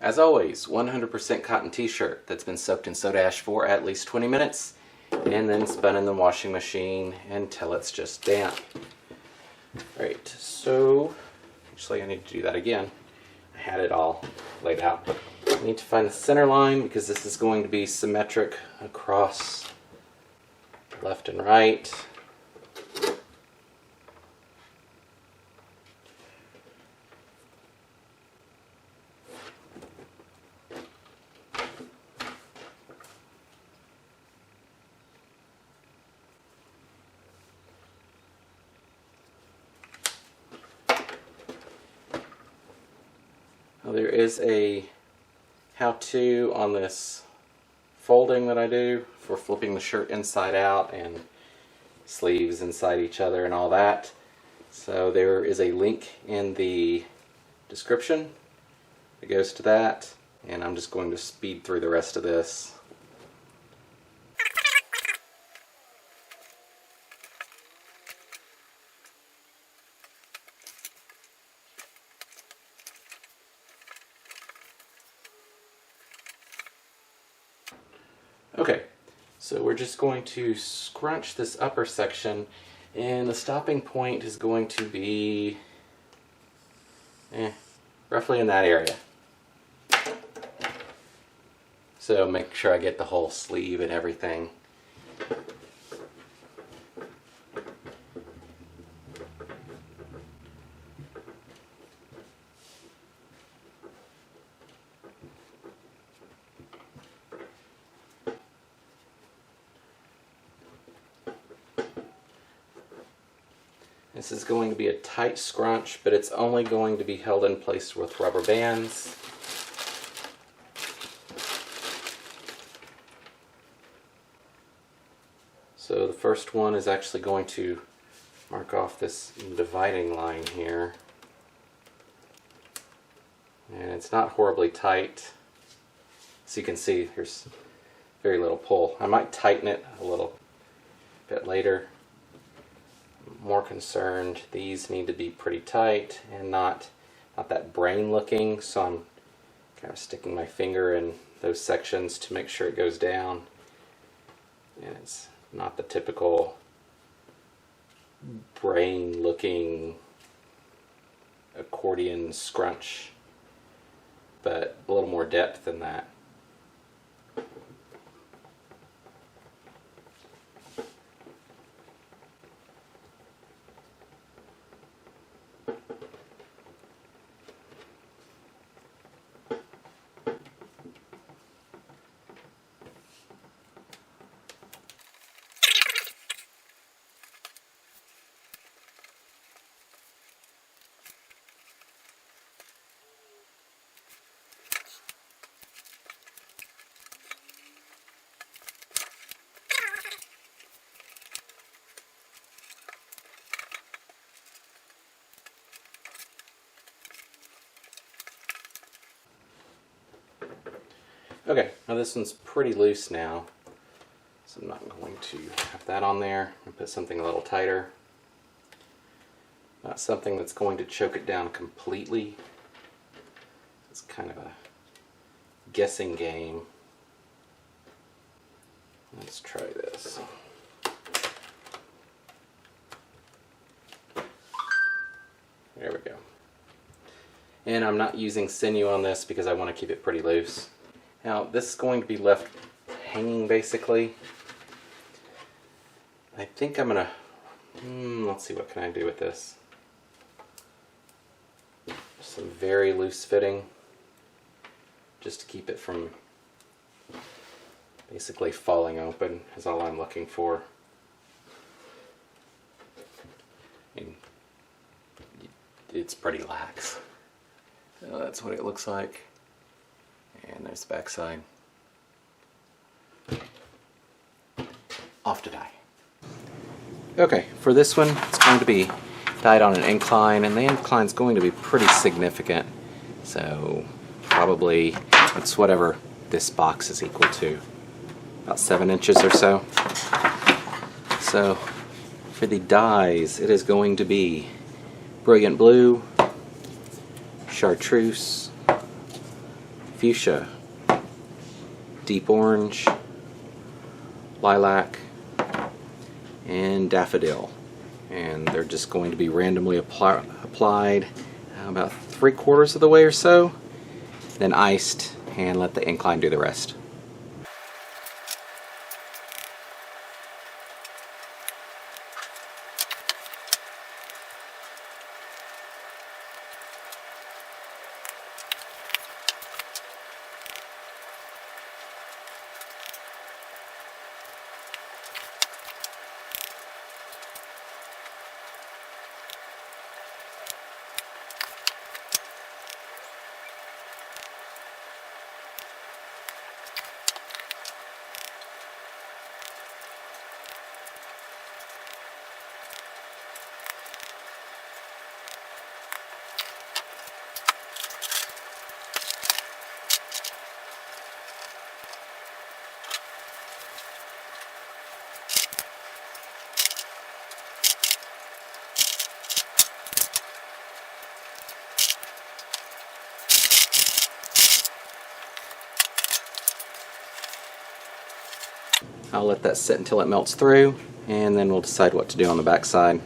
As always, 100% cotton t-shirt that's been soaked in soda ash for at least 20 minutes and then spun in the washing machine until it's just damp. Alright, so actually I need to do that again. I had it all laid out. I need to find the center line because this is going to be symmetric across left and right. Now, there is a how-to on this folding that I do for flipping the shirt inside out and sleeves inside each other and all that. So there is a link in the description that goes to that, and I'm just going to speed through the rest of this. Okay, so we're just going to scrunch this upper section, and the stopping point is going to be roughly in that area. So make sure I get the whole sleeve and everything. This is going to be a tight scrunch, but it's only going to be held in place with rubber bands. So the first one is actually going to mark off this dividing line here. And it's not horribly tight. So you can see there's very little pull. I might tighten it a little bit later. More concerned, these need to be pretty tight and not that brain looking, so I'm kind of sticking my finger in those sections to make sure it goes down. And it's not the typical brain looking accordion scrunch, but a little more depth than that. Okay, now this one's pretty loose now, so I'm not going to have that on there. I'm going to put something a little tighter. Not something that's going to choke it down completely. It's kind of a guessing game. Let's try this. There we go. And I'm not using sinew on this because I want to keep it pretty loose. Now this is going to be left hanging basically. I think I'm gonna, let's see, what can I do with this? Some very loose fitting, just to keep it from basically falling open is all I'm looking for. And it's pretty lax. So that's what it looks like. And there's the back side. Off to dye. Okay, for this one, it's going to be dyed on an incline, and the incline is going to be pretty significant. So probably it's whatever this box is equal to, about 7 inches or so. So for the dyes, it is going to be Brilliant Blue, Chartreuse, fuchsia, deep orange, lilac, and daffodil. And they're just going to be randomly applied about 3/4 of the way or so, then iced, and let the incline do the rest. I'll let that sit until it melts through, and then we'll decide what to do on the back side.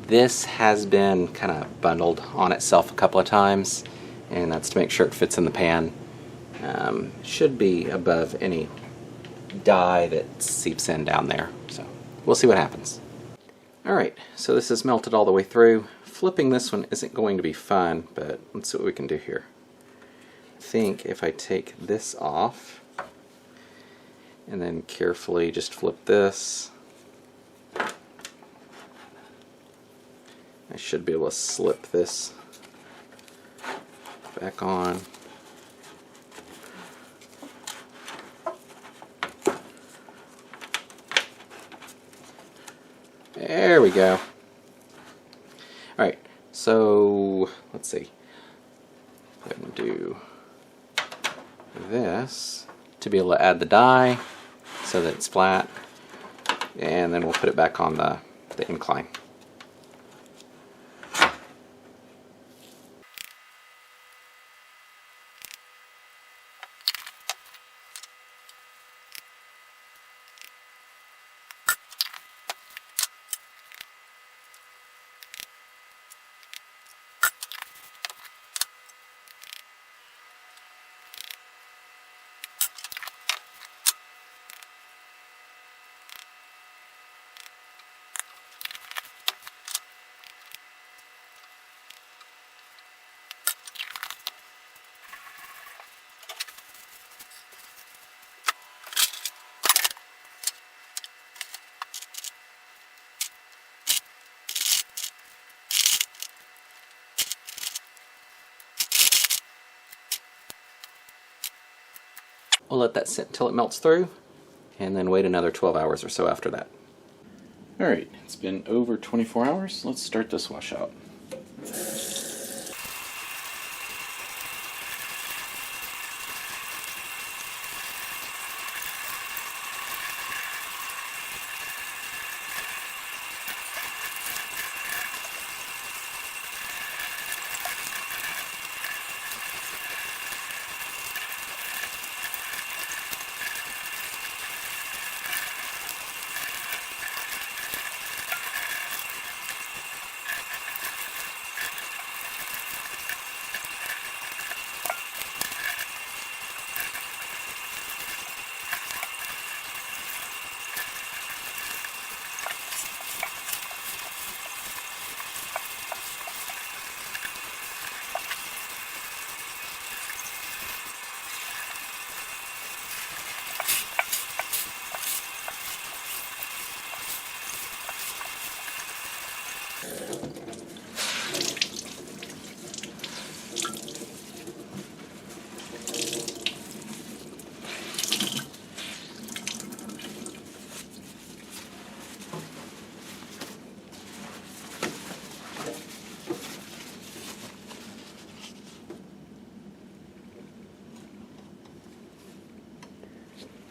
This has been kind of bundled on itself a couple of times, and that's to make sure it fits in the pan. Should be above any dye that seeps in down there, so we'll see what happens. Alright, so this is melted all the way through. Flipping this one isn't going to be fun, but let's see what we can do here. I think if I take this off, and then carefully just flip this, I should be able to slip this back on. There we go. Alright, so let's see. I'm going to do this to be able to add the dye so that it's flat, and then we'll put it back on the incline. We'll let that sit until it melts through, and then wait another 12 hours or so after that. Alright, it's been over 24 hours. Let's start this washout.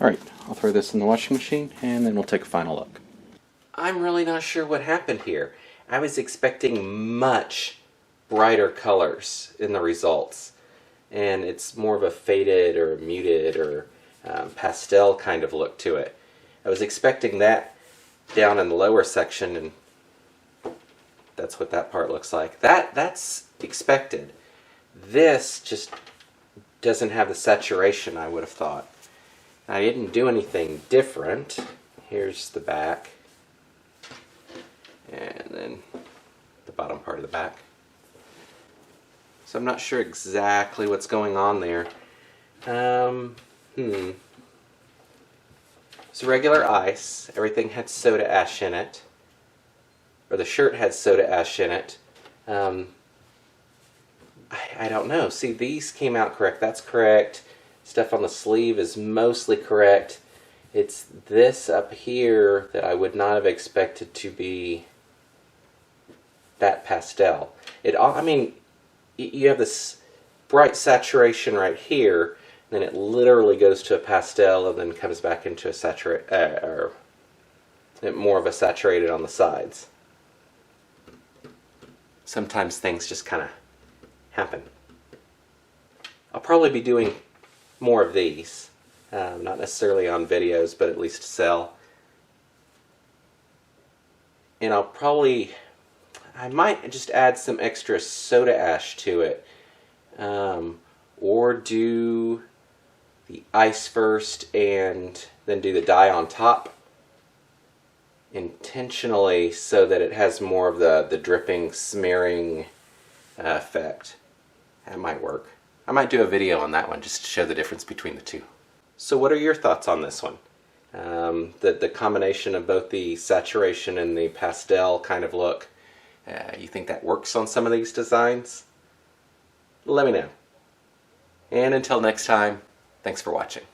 Alright, I'll throw this in the washing machine and then we'll take a final look. I'm really not sure what happened here. I was expecting much brighter colors in the results. and it's more of a faded or muted or pastel kind of look to it. I was expecting that down in the lower section, and that's what that part looks like. That's expected. This just doesn't have the saturation I would have thought. I didn't do anything different. Here's the back, and then the bottom part of the back. So I'm not sure exactly what's going on there. It's regular ice. Everything had soda ash in it. Or the shirt had soda ash in it. I don't know. See, these came out correct. That's correct. Stuff on the sleeve is mostly correct. It's this up here that I would not have expected to be that pastel. I mean, you have this bright saturation right here, then it literally goes to a pastel and then comes back into a more of a saturated on the sides. Sometimes things just kind of happen. I'll probably be doing more of these, not necessarily on videos, but at least to sell. And I might just add some extra soda ash to it, or do the ice first and then do the dye on top intentionally so that it has more of the dripping, smearing effect. That might work. I might do a video on that one just to show the difference between the two. So what are your thoughts on this one? The combination of both the saturation and the pastel kind of look. You think that works on some of these designs? Let me know. And until next time, thanks for watching.